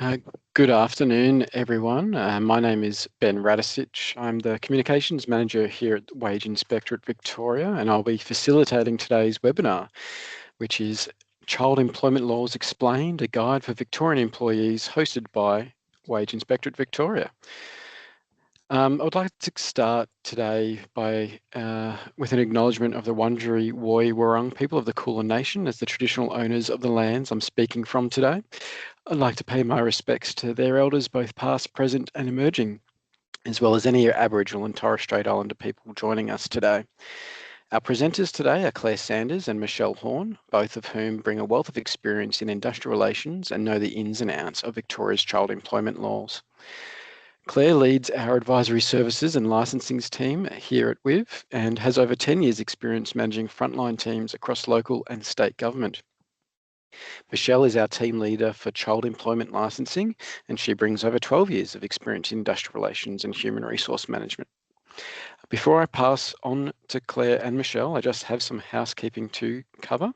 Uh, Good afternoon, everyone. My name is Ben Radisich. I'm the Communications Manager here at the Wage Inspectorate Victoria, and I'll be facilitating today's webinar, which is Child Employment Laws Explained, a guide for Victorian employees, hosted by Wage Inspectorate Victoria. I would like to start today with an acknowledgement of the Wurundjeri Woi Wurrung people of the Kulin Nation as the traditional owners of the lands I'm speaking from today. I'd like to pay my respects to their elders, both past, present and emerging, as well as any Aboriginal and Torres Strait Islander people joining us today. Our presenters today are Claire Sanders and Michelle Horn, both of whom bring a wealth of experience in industrial relations and know the ins and outs of Victoria's child employment laws. Claire leads our advisory services and licensing team here at WIV and has over 10 years experience managing frontline teams across local and state government. Michelle is our team leader for child employment licensing, and she brings over 12 years of experience in industrial relations and human resource management. Before I pass on to Claire and Michelle, I just have some housekeeping to cover.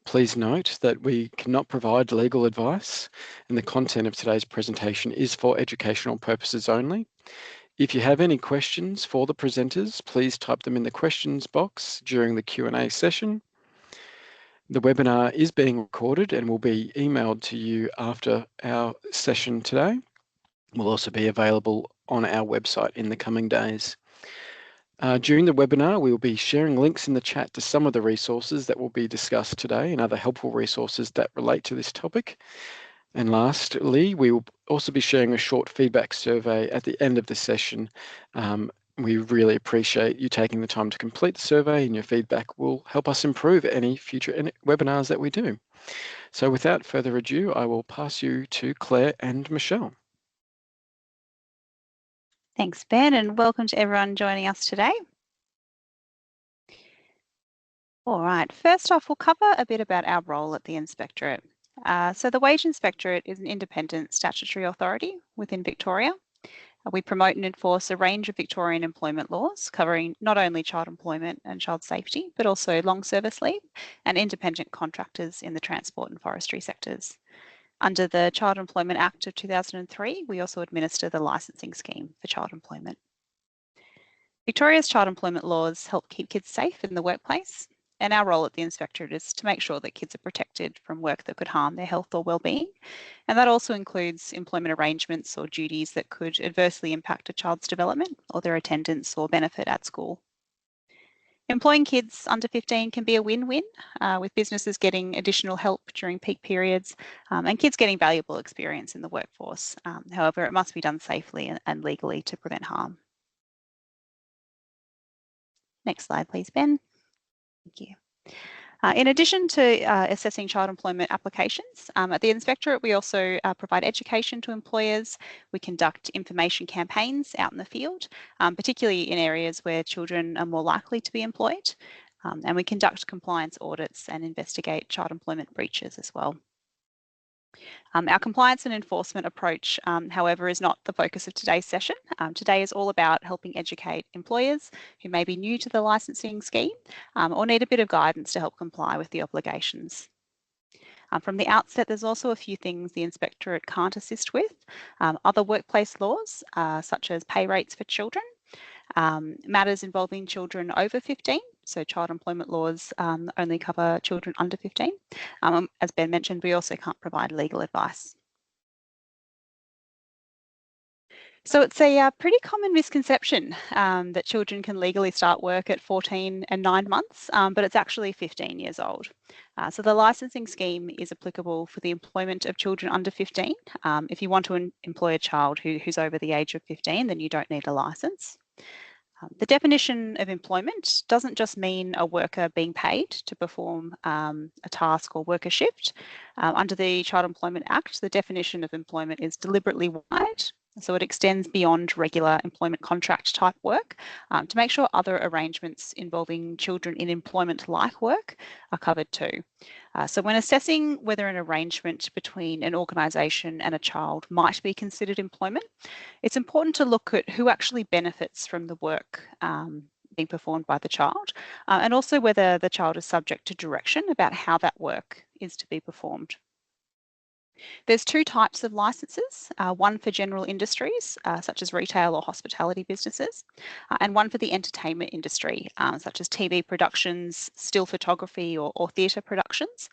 Please note that we cannot provide legal advice, and the content of today's presentation is for educational purposes only. If you have any questions for the presenters, please type them in the questions box during the Q&A session. The webinar is being recorded and will be emailed to you after our session today. It will also be available on our website in the coming days. During the webinar, we will be sharing links in the chat to some of the resources that will be discussed today and other helpful resources that relate to this topic. And lastly, we will also be sharing a short feedback survey at the end of the session. We really appreciate you taking the time to complete the survey, and your feedback will help us improve any future webinars that we do. So without further ado, I will pass you to Claire and Michelle. Thanks, Ben, and welcome to everyone joining us today. All right, first off, we'll cover a bit about our role at the Inspectorate. So the Wage Inspectorate is an independent statutory authority within Victoria. We promote and enforce a range of Victorian employment laws covering not only child employment and child safety, but also long service leave and independent contractors in the transport and forestry sectors. Under the Child Employment Act of 2003, we also administer the licensing scheme for child employment. Victoria's child employment laws help keep kids safe in the workplace, and our role at the Inspectorate is to make sure that kids are protected from work that could harm their health or well-being. And that also includes employment arrangements or duties that could adversely impact a child's development or their attendance or benefit at school. Employing kids under 15 can be a win-win, with businesses getting additional help during peak periods and kids getting valuable experience in the workforce. However, it must be done safely and legally to prevent harm. Next slide, please, Ben. Thank you. In addition to assessing child employment applications, at the Inspectorate we also provide education to employers. We conduct information campaigns out in the field, particularly in areas where children are more likely to be employed. And we conduct compliance audits and investigate child employment breaches as well. Our compliance and enforcement approach, however, is not the focus of today's session. Today is all about helping educate employers who may be new to the licensing scheme or need a bit of guidance to help comply with the obligations. From the outset, there's also a few things the Inspectorate can't assist with. Other workplace laws, such as pay rates for children, matters involving children over 15, so child employment laws only cover children under 15. As Ben mentioned, we also can't provide legal advice. So it's a pretty common misconception that children can legally start work at 14 and 9 months, but it's actually 15 years old. So the licensing scheme is applicable for the employment of children under 15. If you want to employ a child who's over the age of 15, then you don't need a license. The definition of employment doesn't just mean a worker being paid to perform a task or work a shift. Under the Child Employment Act, the definition of employment is deliberately wide, so it extends beyond regular employment contract type work to make sure other arrangements involving children in employment-like work are covered too. So when assessing whether an arrangement between an organisation and a child might be considered employment, it's important to look at who actually benefits from the work being performed by the child, and also whether the child is subject to direction about how that work is to be performed. There's two types of licenses, one for general industries, such as retail or hospitality businesses, and one for the entertainment industry, such as TV productions, still photography or theatre productions.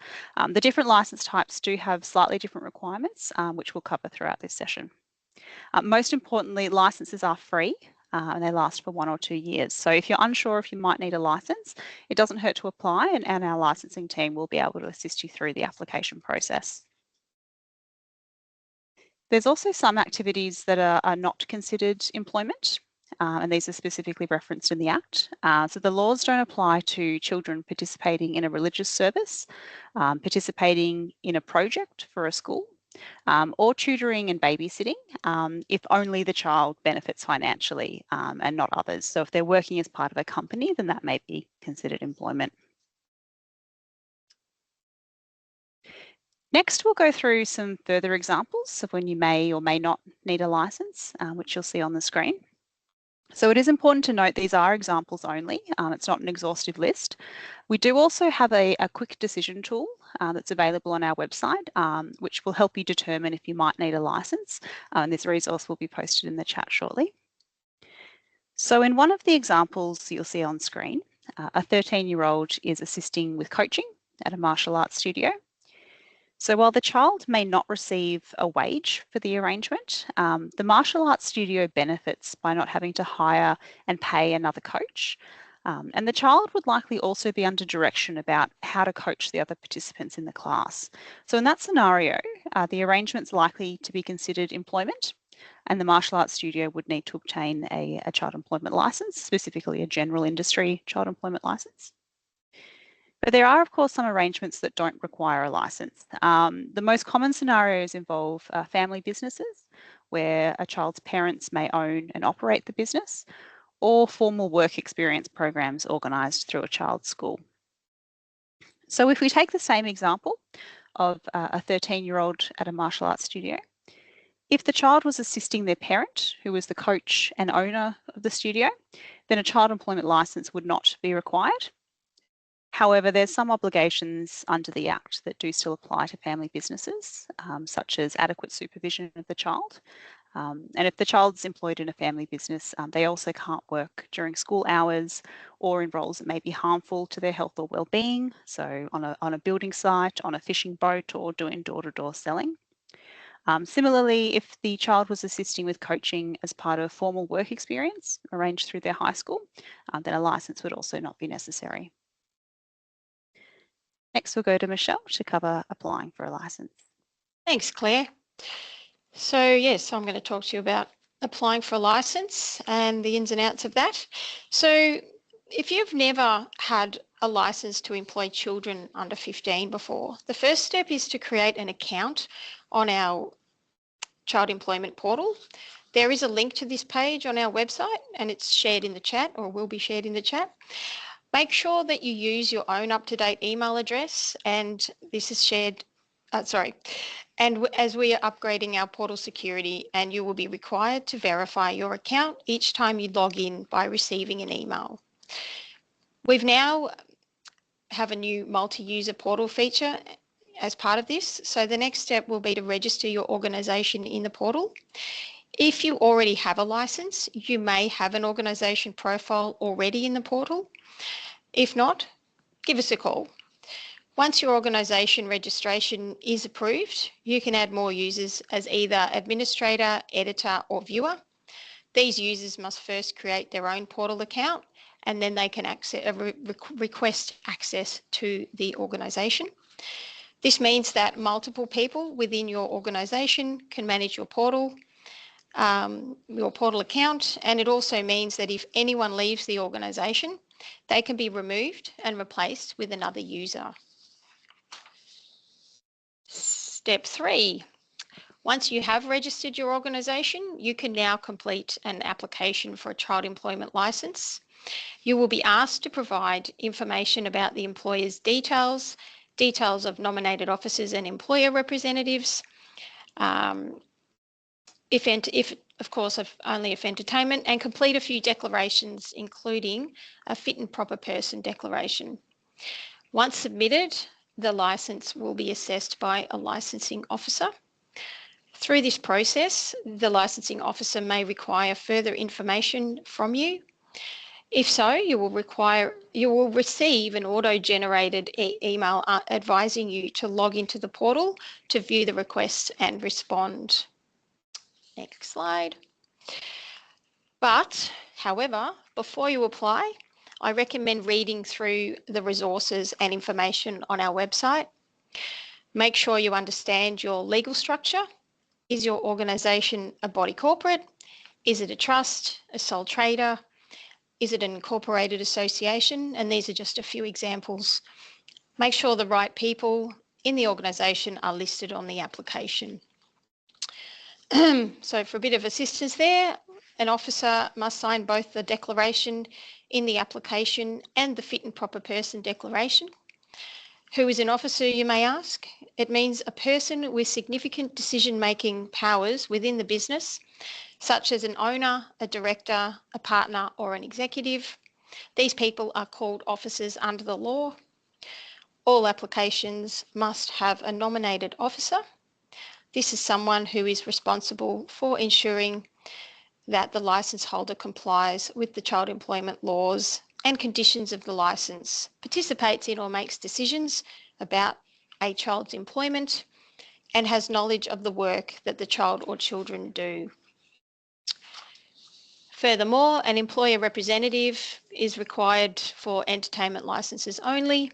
The different license types do have slightly different requirements, which we'll cover throughout this session. Most importantly, licenses are free and they last for 1 or 2 years. So if you're unsure if you might need a license, it doesn't hurt to apply, and our licensing team will be able to assist you through the application process. There's also some activities that are not considered employment, and these are specifically referenced in the Act. So the laws don't apply to children participating in a religious service, participating in a project for a school, or tutoring and babysitting, if only the child benefits financially and not others. So if they're working as part of a company, then that may be considered employment. Next, we'll go through some further examples of when you may or may not need a licence, which you'll see on the screen. So it is important to note these are examples only. It's not an exhaustive list. We do also have a quick decision tool that's available on our website, which will help you determine if you might need a licence. And this resource will be posted in the chat shortly. So in one of the examples you'll see on screen, a 13-year-old is assisting with coaching at a martial arts studio. So while the child may not receive a wage for the arrangement, the martial arts studio benefits by not having to hire and pay another coach. And the child would likely also be under direction about how to coach the other participants in the class. So in that scenario, the arrangement's likely to be considered employment, and the martial arts studio would need to obtain a child employment licence, specifically a general industry child employment licence. But there are, of course, some arrangements that don't require a licence. The most common scenarios involve family businesses, where a child's parents may own and operate the business, or formal work experience programs organised through a child's school. So if we take the same example of a 13-year-old at a martial arts studio, if the child was assisting their parent, who was the coach and owner of the studio, then a child employment licence would not be required. However, there's some obligations under the Act that do still apply to family businesses, such as adequate supervision of the child. And if the child's employed in a family business, they also can't work during school hours or in roles that may be harmful to their health or well-being, so on a building site, on a fishing boat, or doing door-to-door selling. Similarly, if the child was assisting with coaching as part of formal work experience arranged through their high school, then a licence would also not be necessary. Next, we'll go to Michelle to cover applying for a licence. Thanks, Claire. So yes, I'm going to talk to you about applying for a licence and the ins and outs of that. So if you've never had a licence to employ children under 15 before, the first step is to create an account on our child employment portal. There is a link to this page on our website, and it's shared in the chat, or will be shared in the chat. Make sure that you use your own up-to-date email address, and this is shared, and as we are upgrading our portal security, and you will be required to verify your account each time you log in by receiving an email. We've now have a new multi-user portal feature as part of this. So the next step will be to register your organisation in the portal. If you already have a licence, you may have an organisation profile already in the portal. If not, give us a call. Once your organisation registration is approved, you can add more users as either administrator, editor or viewer. These users must first create their own portal account, and then they can request access to the organisation. This means that multiple people within your organisation can manage your portal account, and it also means that if anyone leaves the organisation, they can be removed and replaced with another user. Step 3. Once you have registered your organisation, you can now complete an application for a child employment licence. You will be asked to provide information about the employer's details of nominated officers and employer representatives, only if entertainment, and complete a few declarations, including a fit and proper person declaration. Once submitted, the licence will be assessed by a licensing officer. Through this process, the licensing officer may require further information from you. If so, you will receive an auto-generated email advising you to log into the portal to view the request and respond. Next slide. But, however, before you apply, I recommend reading through the resources and information on our website. Make sure you understand your legal structure. Is your organisation a body corporate? Is it a trust, a sole trader? Is it an incorporated association? And these are just a few examples. Make sure the right people in the organisation are listed on the application. So for a bit of assistance there, an officer must sign both the declaration in the application and the fit and proper person declaration. Who is an officer, you may ask? It means a person with significant decision-making powers within the business, such as an owner, a director, a partner, or an executive. These people are called officers under the law. All applications must have a nominated officer. This is someone who is responsible for ensuring that the licence holder complies with the child employment laws and conditions of the licence, participates in or makes decisions about a child's employment, and has knowledge of the work that the child or children do. Furthermore, an employer representative is required for entertainment licences only.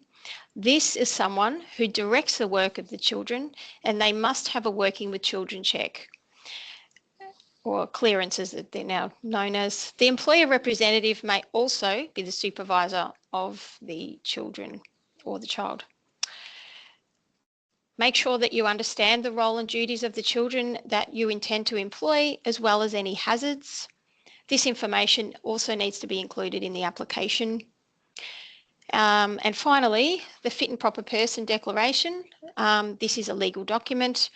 This is someone who directs the work of the children, and they must have a working with children check, or clearances that they're now known as. The employer representative may also be the supervisor of the children or the child. Make sure that you understand the role and duties of the children that you intend to employ, as well as any hazards. This information also needs to be included in the application. And finally, the fit and proper person declaration. This is a legal document.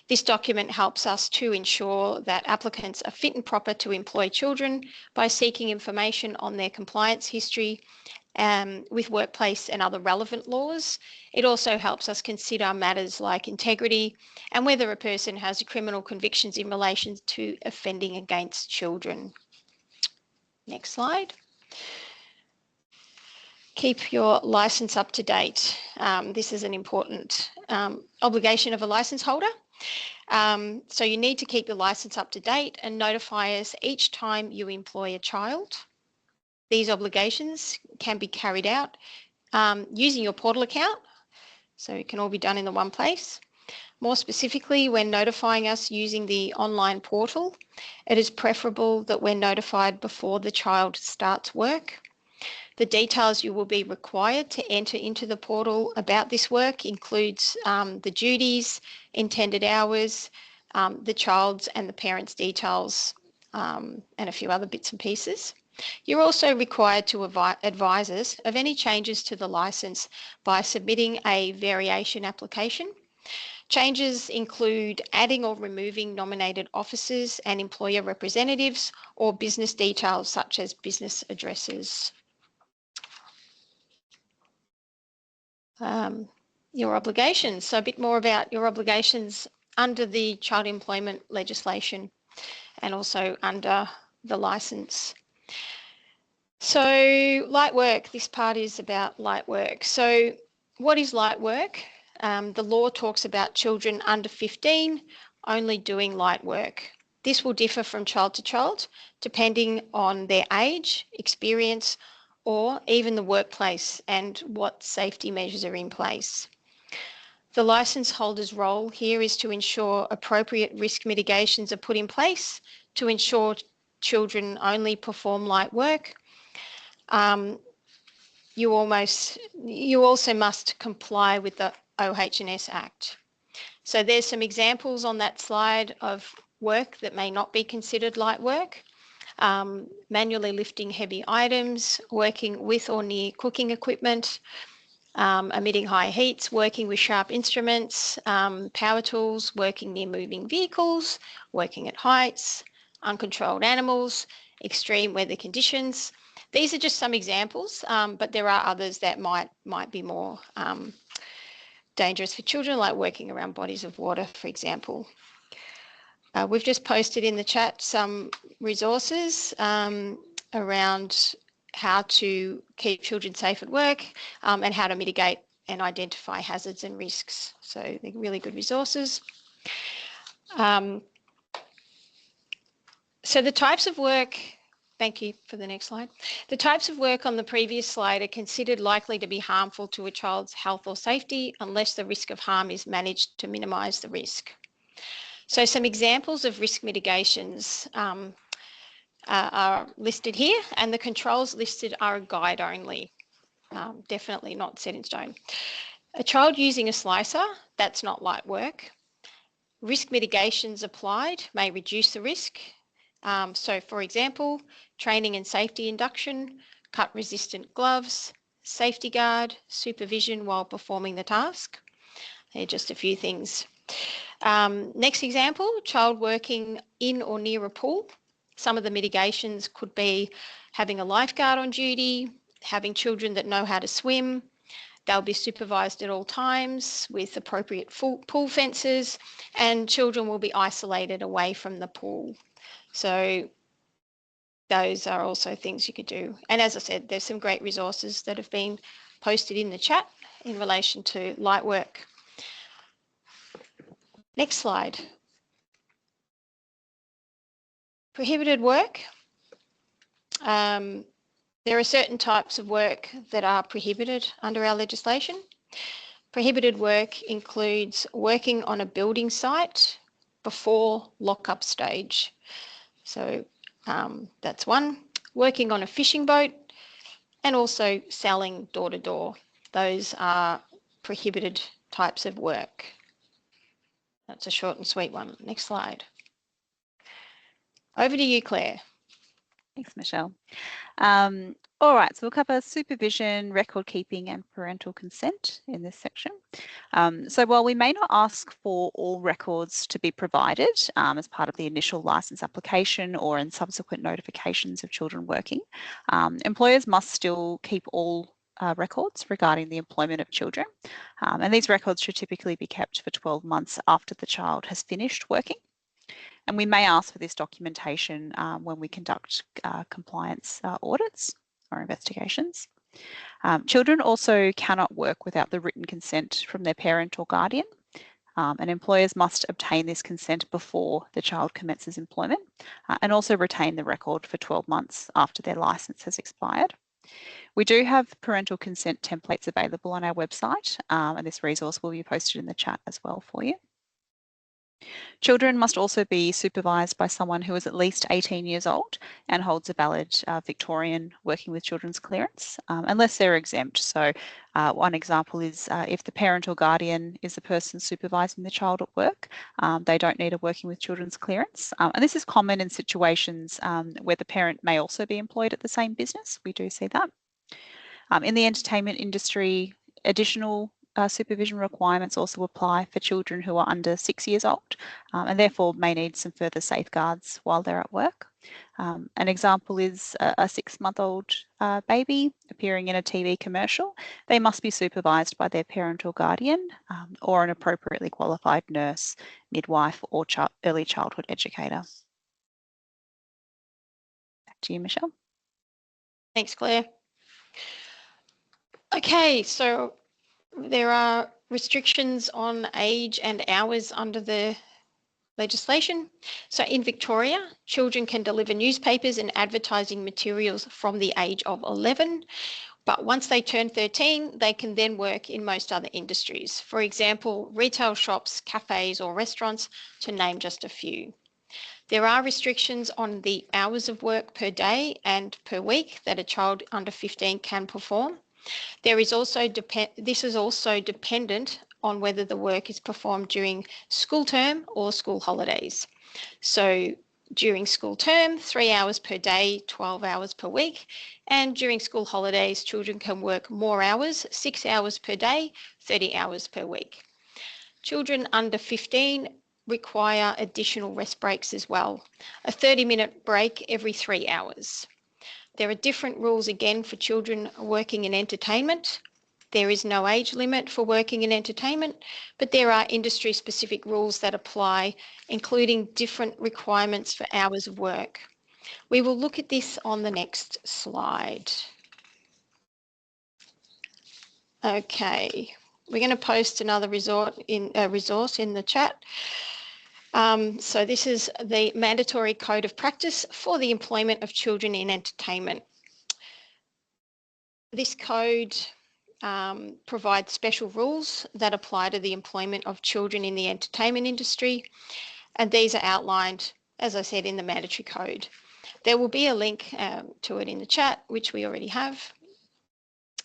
This document helps us to ensure that applicants are fit and proper to employ children by seeking information on their compliance history with workplace and other relevant laws. It also helps us consider matters like integrity and whether a person has criminal convictions in relation to offending against children. Next slide. Keep your licence up to date. This is an important obligation of a licence holder. So you need to keep the licence up to date and notify us each time you employ a child. These obligations can be carried out using your portal account, so it can all be done in the one place. More specifically, when notifying us using the online portal, it is preferable that we're notified before the child starts work. The details you will be required to enter into the portal about this work includes the duties, intended hours, the child's and the parent's details, and a few other bits and pieces. You're also required to advise us of any changes to the licence by submitting a variation application. Changes include adding or removing nominated officers and employer representatives, or business details such as business addresses. Your obligations. So a bit more about your obligations under the child employment legislation and also under the licence. So light work, this part is about light work. So what is light work? The law talks about children under 15 only doing light work. This will differ from child to child depending on their age, experience, or even the workplace and what safety measures are in place. The licence holder's role here is to ensure appropriate risk mitigations are put in place to ensure children only perform light work. You also must comply with the OH&S Act. So there's some examples on that slide of work that may not be considered light work. Manually lifting heavy items, working with or near cooking equipment, emitting high heats, working with sharp instruments, power tools, working near moving vehicles, working at heights, uncontrolled animals, extreme weather conditions. These are just some examples, but there are others that might be more dangerous for children, like working around bodies of water, for example. We've just posted in the chat some resources around how to keep children safe at work and how to mitigate and identify hazards and risks. So they're really good resources. So the types of work, thank you for the next slide. The types of work on the previous slide are considered likely to be harmful to a child's health or safety unless the risk of harm is managed to minimise the risk. So some examples of risk mitigations are listed here, and the controls listed are a guide only, definitely not set in stone. A child using a slicer, that's not light work. Risk mitigations applied may reduce the risk. So for example, training and safety induction, cut resistant gloves, safety guard, supervision while performing the task. They're just a few things. Next example, child working in or near a pool. Some of the mitigations could be having a lifeguard on duty, having children that know how to swim. They'll be supervised at all times with appropriate pool fences, and children will be isolated away from the pool. So those are also things you could do. And as I said, there's some great resources that have been posted in the chat in relation to light work. Next slide. Prohibited work. There are certain types of work that are prohibited under our legislation. Prohibited work includes working on a building site before lock-up stage. So that's one. Working on a fishing boat and also selling door-to-door. Those are prohibited types of work. That's a short and sweet one. Next slide. Over to you, Claire. Thanks, Michelle. All right, so we'll cover supervision, record keeping and parental consent in this section. So while we may not ask for all records to be provided as part of the initial licence application or in subsequent notifications of children working, employers must still keep all records regarding the employment of children. And these records should typically be kept for 12 months after the child has finished working. And we may ask for this documentation when we conduct compliance audits or investigations. Children also cannot work without the written consent from their parent or guardian, and employers must obtain this consent before the child commences employment and also retain the record for 12 months after their licence has expired. We do have parental consent templates available on our website, and this resource will be posted in the chat as well for you. Children must also be supervised by someone who is at least 18 years old and holds a valid Victorian working with children's clearance, unless they're exempt. So one example is if the parent or guardian is the person supervising the child at work, they don't need a working with children's clearance. And this is common in situations where the parent may also be employed at the same business. We do see that. In the entertainment industry, additional supervision requirements also apply for children who are under 6 years old and therefore may need some further safeguards while they're at work. An example is a 6-month-old baby appearing in a TV commercial. They must be supervised by their parent or guardian or an appropriately qualified nurse, midwife or early childhood educator. Back to you, Michelle. Thanks, Claire. Okay, so there are restrictions on age and hours under the legislation. So in Victoria, children can deliver newspapers and advertising materials from the age of 11, but once they turn 13, they can then work in most other industries. For example, retail shops, cafes or restaurants, to name just a few. There are restrictions on the hours of work per day and per week that a child under 15 can perform. This is also dependent on whether the work is performed during school term or school holidays. So during school term, 3 hours per day, 12 hours per week, and during school holidays, children can work more hours, 6 hours per day, 30 hours per week. Children under 15 require additional rest breaks as well, a 30-minute break every 3 hours. There are different rules again for children working in entertainment. There is no age limit for working in entertainment, but there are industry-specific rules that apply, including different requirements for hours of work. We will look at this on the next slide. Okay, we're going to post another resource in the chat. So this is the mandatory code of practice for the employment of children in entertainment. This code provides special rules that apply to the employment of children in the entertainment industry, and these are outlined, as I said, in the mandatory code. There will be a link to it in the chat, which we already have.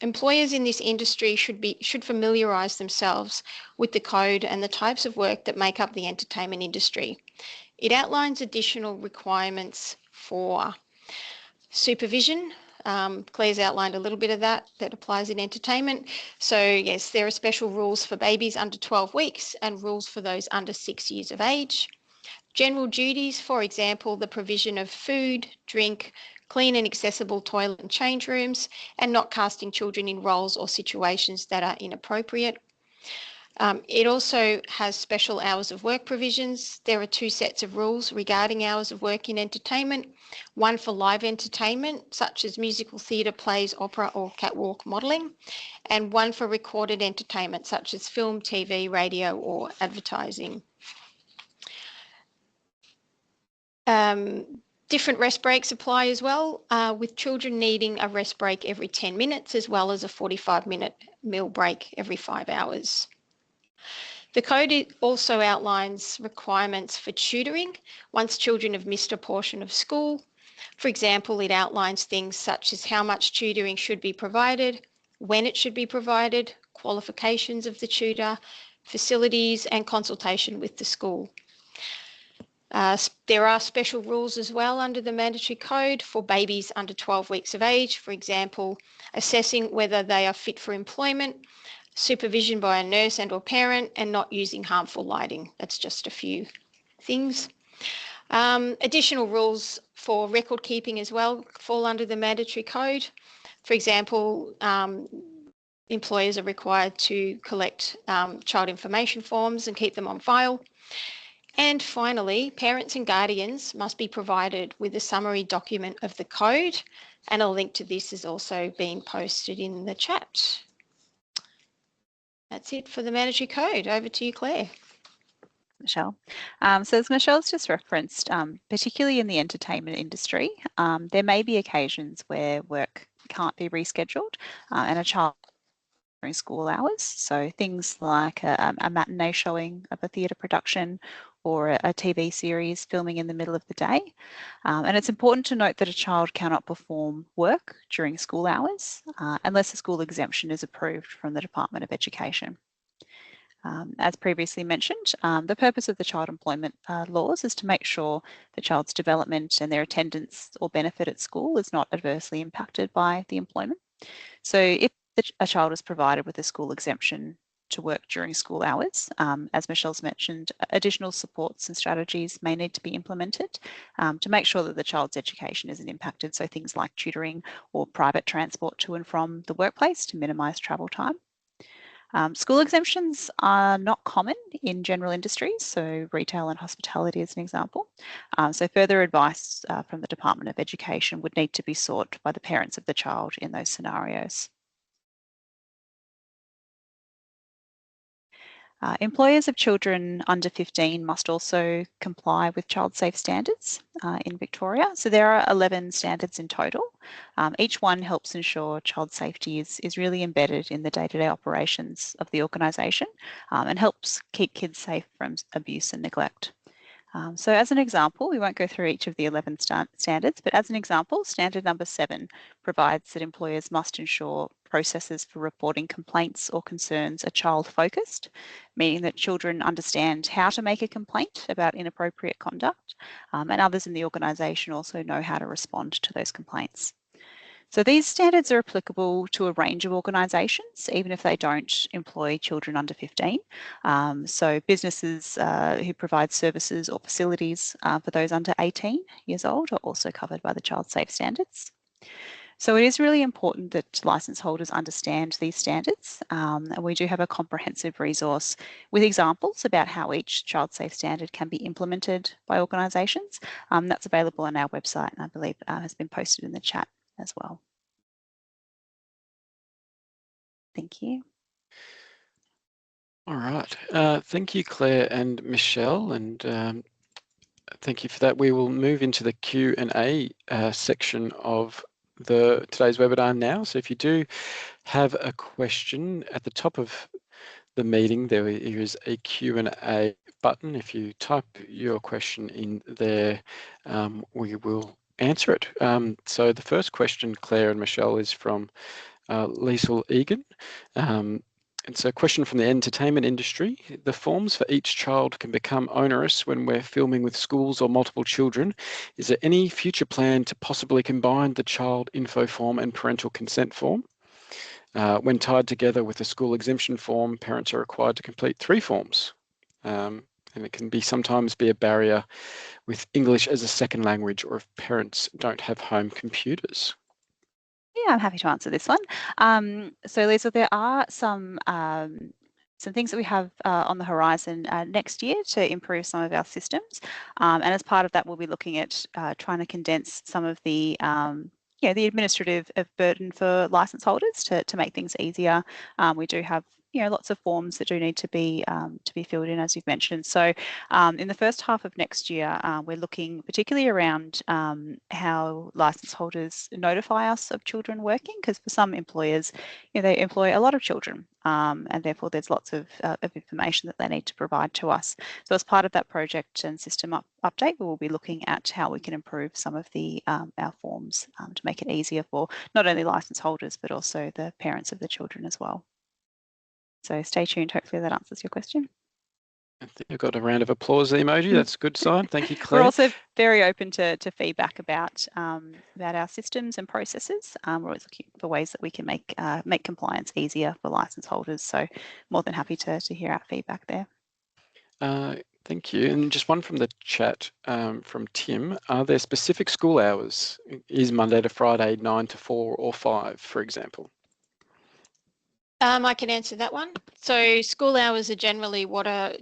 Employers in this industry should familiarise themselves with the code and the types of work that make up the entertainment industry. It outlines additional requirements for supervision. Claire's outlined a little bit of that applies in entertainment. So yes, there are special rules for babies under 12 weeks and rules for those under 6 years of age. General duties, for example, the provision of food, drink, clean and accessible toilet and change rooms, and not casting children in roles or situations that are inappropriate. It also has special hours of work provisions. There are 2 sets of rules regarding hours of work in entertainment, one for live entertainment, such as musical theatre, plays, opera or catwalk modelling, and one for recorded entertainment, such as film, TV, radio or advertising. Different rest breaks apply as well, with children needing a rest break every 10 minutes as well as a 45-minute meal break every 5 hours. The code also outlines requirements for tutoring once children have missed a portion of school. For example, it outlines things such as how much tutoring should be provided, when it should be provided, qualifications of the tutor, facilities and consultation with the school. There are special rules as well under the mandatory code for babies under 12 weeks of age, for example, assessing whether they are fit for employment, supervision by a nurse and or parent, and not using harmful lighting. That's just a few things. Additional rules for record keeping as well fall under the mandatory code. For example, employers are required to collect child information forms and keep them on file. And finally, parents and guardians must be provided with a summary document of the code, and a link to this is also being posted in the chat. That's it for the mandatory code. Over to you, Claire. Michelle. So as Michelle's just referenced, particularly in the entertainment industry, there may be occasions where work can't be rescheduled and a child during school hours. So things like a matinee showing of a theatre production or a TV series filming in the middle of the day. And it's important to note that a child cannot perform work during school hours unless a school exemption is approved from the Department of Education. As previously mentioned, the purpose of the child employment laws is to make sure the child's development and their attendance or benefit at school is not adversely impacted by the employment. So if a child is provided with a school exemption to work during school hours, as Michelle's mentioned, additional supports and strategies may need to be implemented to make sure that the child's education isn't impacted. So things like tutoring or private transport to and from the workplace to minimise travel time. School exemptions are not common in general industries, so retail and hospitality is an example. So further advice from the Department of Education would need to be sought by the parents of the child in those scenarios. Employers of children under 15 must also comply with child safe standards in Victoria. So there are 11 standards in total. Each one helps ensure child safety is really embedded in the day-to-day operations of the organisation and helps keep kids safe from abuse and neglect. So as an example, we won't go through each of the 11 standards, but as an example, standard number 7 provides that employers must ensure processes for reporting complaints or concerns are child-focused, meaning that children understand how to make a complaint about inappropriate conduct, and others in the organisation also know how to respond to those complaints. So these standards are applicable to a range of organisations, even if they don't employ children under 15. So businesses who provide services or facilities for those under 18 years old are also covered by the child safe standards. So it is really important that licence holders understand these standards, and we do have a comprehensive resource with examples about how each child safe standard can be implemented by organisations. That's available on our website, and I believe has been posted in the chat as well. Thank you. All right. Thank you, Claire and Michelle, and thank you for that. We will move into the Q&A section of today's webinar now. So if you do have a question at the top of the meeting, there is a Q&A button. If you type your question in there, we will answer it. So the first question, Claire and Michelle, is from Liesl Egan. And so, question from the entertainment industry. The forms for each child can become onerous when we're filming with schools or multiple children. Is there any future plan to possibly combine the child info form and parental consent form? When tied together with a school exemption form, parents are required to complete 3 forms. And it can sometimes be a barrier with English as a second language, or if parents don't have home computers. Yeah, I'm happy to answer this one. So Lisa, there are some things that we have on the horizon next year to improve some of our systems. And as part of that, we'll be looking at trying to condense some of the the administrative burden for licence holders to make things easier. We do have lots of forms that do need to be filled in, as you've mentioned. So in the first half of next year, we're looking particularly around how licence holders notify us of children working, because for some employers, they employ a lot of children, and therefore there's lots of information that they need to provide to us. So as part of that project and system update, we will be looking at how we can improve some of the our forms to make it easier for not only licence holders but also the parents of the children as well. So stay tuned. Hopefully that answers your question. I think I got a round of applause emoji. That's a good sign. Thank you, Claire. We're also very open to feedback about our systems and processes. We're always looking for ways that we can make compliance easier for licence holders. So more than happy to hear our feedback there. Thank you. And just one from the chat from Tim. Are there specific school hours? Is Monday to Friday 9 to 4 or 5, for example? I can answer that one. So school hours are generally what are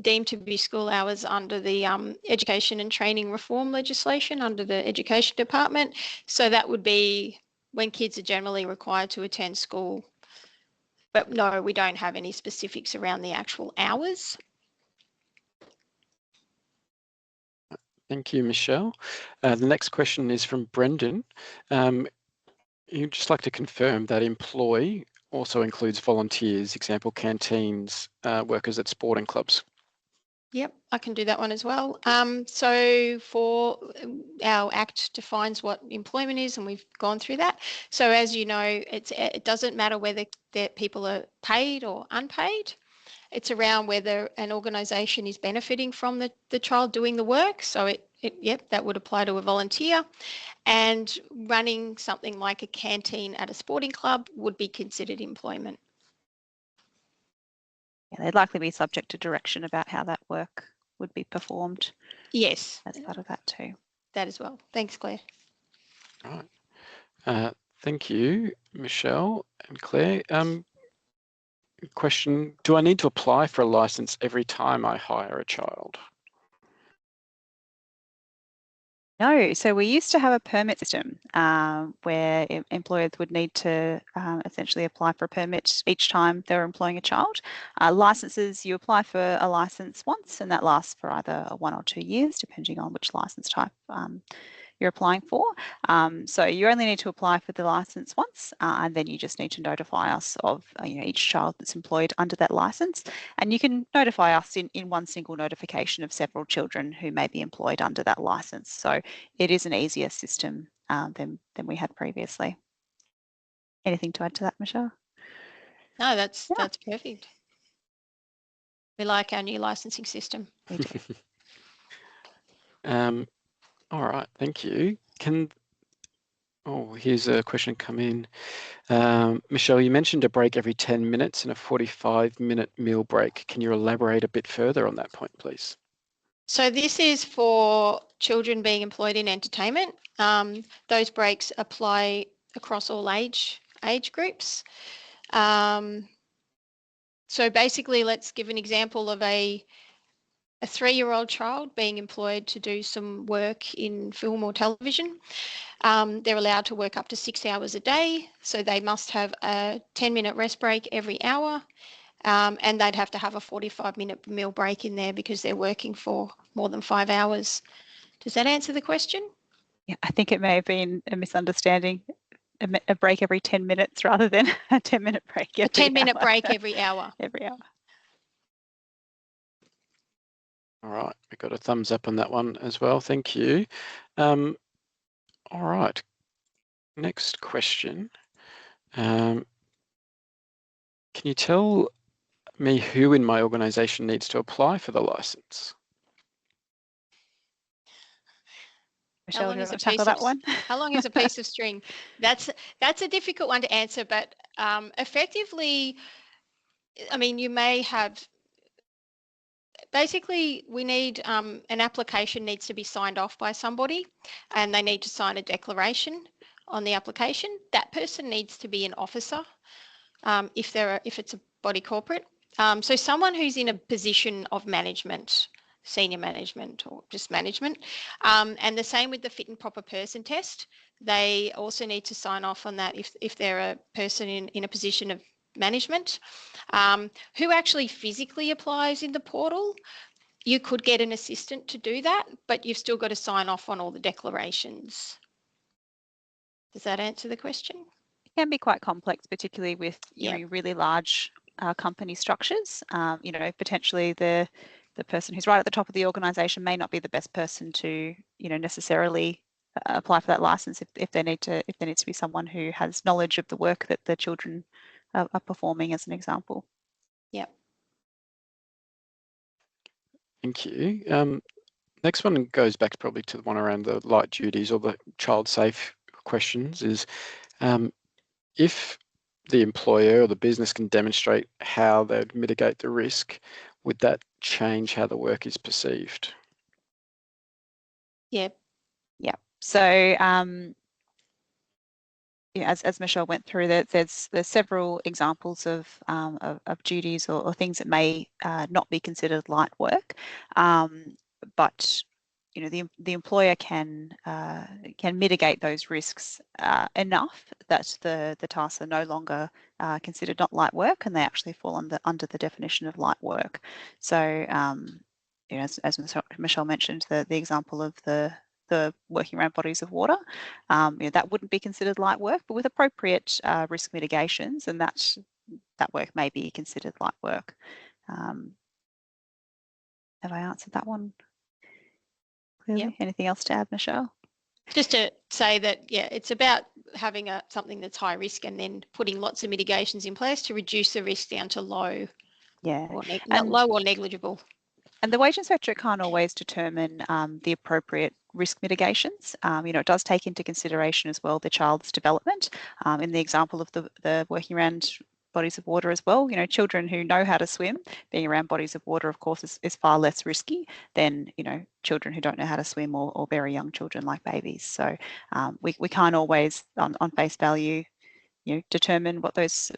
deemed to be school hours under the Education and Training Reform legislation under the Education Department. So that would be when kids are generally required to attend school. But no, we don't have any specifics around the actual hours. Thank you, Michelle. The next question is from Brendan. You'd just like to confirm that employ also includes volunteers, example, canteens, workers at sporting clubs. Yep, I can do that one as well. So for our Act defines what employment is, and we've gone through that. So as you know, it doesn't matter whether people are paid or unpaid. It's around whether an organisation is benefiting from the child doing the work. So yep, that would apply to a volunteer. And running something like a canteen at a sporting club would be considered employment. Yeah, they'd likely be subject to direction about how that work would be performed. Yes. As part of that too. That as well. Thanks, Claire. Right. Thank you, Michelle and Claire. Question, do I need to apply for a licence every time I hire a child? No, so we used to have a permit system where employers would need to essentially apply for a permit each time they were employing a child. Licenses, you apply for a licence once, and that lasts for either 1 or 2 years, depending on which licence type you're applying for. So you only need to apply for the licence once, and then you just need to notify us of each child that's employed under that licence. And you can notify us in one single notification of several children who may be employed under that licence. So it is an easier system than we had previously. Anything to add to that, Michelle? No, that's perfect. We like our new licensing system. We do. All right, thank you. Here's a question come in. Michelle, you mentioned a break every 10 minutes and a 45-minute meal break. Can you elaborate a bit further on that point, please? So this is for children being employed in entertainment. Those breaks apply across all age groups. So basically, let's give an example of a 3-year-old child being employed to do some work in film or television. They're allowed to work up to 6 hours a day, so they must have a 10-minute rest break every hour, and they'd have to have a 45-minute meal break in there because they're working for more than 5 hours. Does that answer the question? Yeah, I think it may have been a misunderstanding. A break every 10 minutes rather than a 10-minute break every A 10-minute hour. break every hour. Every hour. All right, we got a thumbs up on that one as well. Thank you. All right, next question. Can you tell me who in my organisation needs to apply for the licence? Michelle, do you want to tackle that one? How long is a piece of string? That's a difficult one to answer, but effectively, I mean, you may have, basically we need, an application needs to be signed off by somebody, and they need to sign a declaration on the application. That person needs to be an officer, if it's a body corporate. So someone who's in a position of management, senior management or just management, and the same with the fit and proper person test. They also need to sign off on that if they're a person in a position of management. Who actually physically applies in the portal? You could get an assistant to do that, but you've still got to sign off on all the declarations. Does that answer the question? It can be quite complex, particularly with really large company structures. Potentially the person who's right at the top of the organisation may not be the best person to, necessarily apply for that license if there needs to be someone who has knowledge of the work that the children are performing, as an example. Yep. Thank you. Next one goes back probably to the one around the light duties or the child safe questions is, if the employer or the business can demonstrate how they'd mitigate the risk, would that change how the work is perceived? Yep. So as Michelle went through, there's several examples of duties or things that may not be considered light work, but the employer can mitigate those risks enough that the tasks are no longer considered not light work, and they actually fall under the definition of light work. So as Michelle mentioned, the example of the working around bodies of water, that wouldn't be considered light work, but with appropriate risk mitigations, and that work may be considered light work. Have I answered that one clearly? Yep. Anything else to add, Michelle? Just to say that, it's about having something that's high risk and then putting lots of mitigations in place to reduce the risk down to low. Or low or negligible. And the wage inspectorate can't always determine the appropriate risk mitigations. It does take into consideration as well the child's development. In the example of the working around bodies of water as well, children who know how to swim, being around bodies of water, of course, is far less risky than, children who don't know how to swim or very young children like babies. So we can't always, on face value, determine what those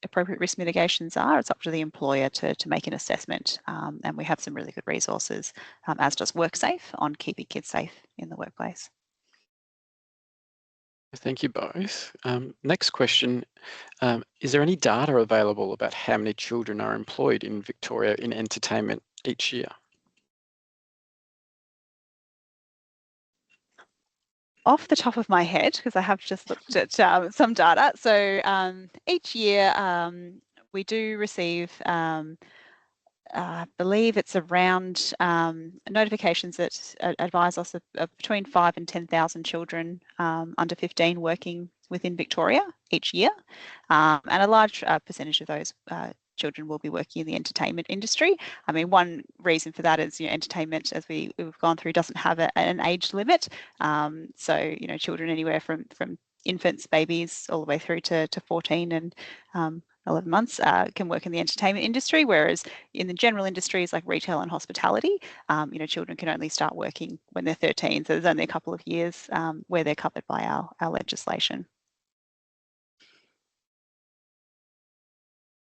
appropriate risk mitigations are. It's up to the employer to make an assessment, and we have some really good resources, as does WorkSafe, on keeping kids safe in the workplace. Thank you both. Next question, is there any data available about how many children are employed in Victoria in entertainment each year? Off the top of my head, because I have just looked at some data. So each year we do receive, I believe it's around notifications that advise us of between 5,000 and 10,000 children under 15 working within Victoria each year. And a large percentage of those children will be working in the entertainment industry. I mean, one reason for that is, entertainment, as we've gone through, doesn't have an age limit. So, children anywhere from infants, babies, all the way through to 14 and 11 months can work in the entertainment industry, whereas in the general industries like retail and hospitality, children can only start working when they're 13. So there's only a couple of years where they're covered by our legislation.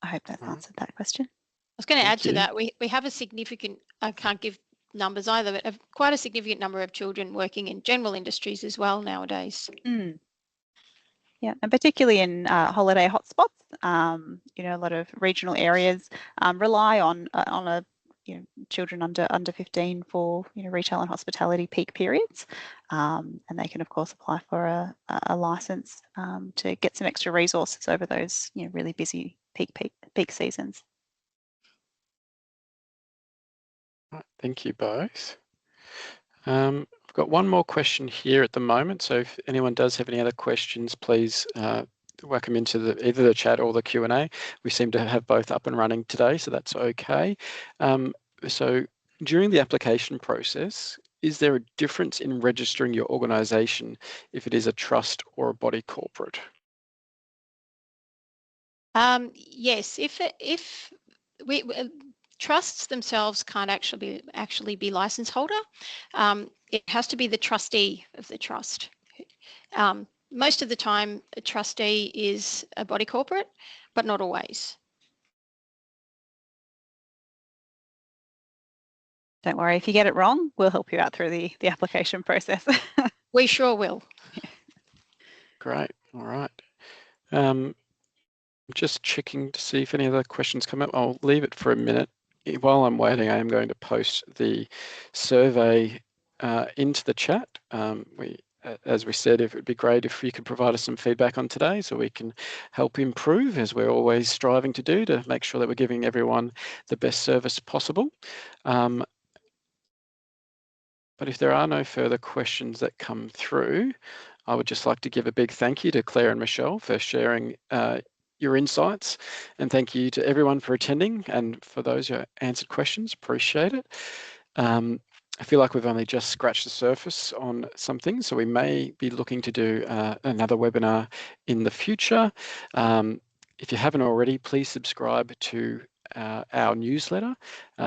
I hope that's All right. answered that question. I was going to Thank add to you. that, we have a significant, I can't give numbers either, but quite a significant number of children working in general industries as well nowadays. Yeah, and particularly in holiday hotspots, you know, a lot of regional areas rely on a children under 15 for retail and hospitality peak periods, and they can of course apply for a license to get some extra resources over those really busy peak seasons. Right, thank you both. I've got one more question here at the moment, so if anyone does have any other questions, please whack them into either the chat or the Q&A. We seem to have both up and running today, so that's okay. So during the application process, is there a difference in registering your organisation if it is a trust or a body corporate? Yes, if we trusts themselves can't actually be license holder. It has to be the trustee of the trust. Most of the time, a trustee is a body corporate, but not always. Don't worry, if you get it wrong, we'll help you out through the application process. We sure will. Great, all right. Just checking to see if any other questions come up. I'll leave it for a minute. While I'm waiting, I am going to post the survey into the chat. As we said, it would be great if you could provide us some feedback on today so we can help improve, as we're always striving to do, to make sure that we're giving everyone the best service possible. But if there are no further questions that come through, I would just like to give a big thank you to Claire and Michelle for sharing your insights, and thank you to everyone for attending and for those who answered questions. Appreciate it. I feel like we've only just scratched the surface on some things, so we may be looking to do another webinar in the future. If you haven't already, please subscribe to our newsletter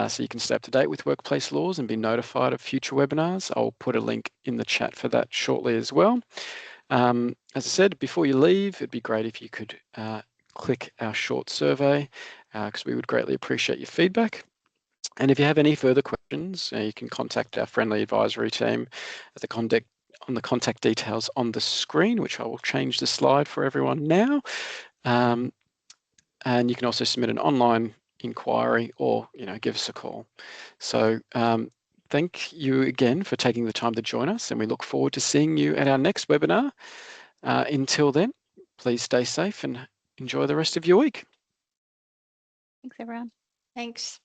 so you can stay up to date with workplace laws and be notified of future webinars. I'll put a link in the chat for that shortly as well. As I said, before you leave, it'd be great if you could click our short survey because we would greatly appreciate your feedback. And if you have any further questions, you can contact our friendly advisory team at on the contact details on the screen, which I will change the slide for everyone now. And you can also submit an online inquiry or give us a call. So thank you again for taking the time to join us, and we look forward to seeing you at our next webinar. Until then, please stay safe and enjoy the rest of your week. Thanks, everyone. Thanks.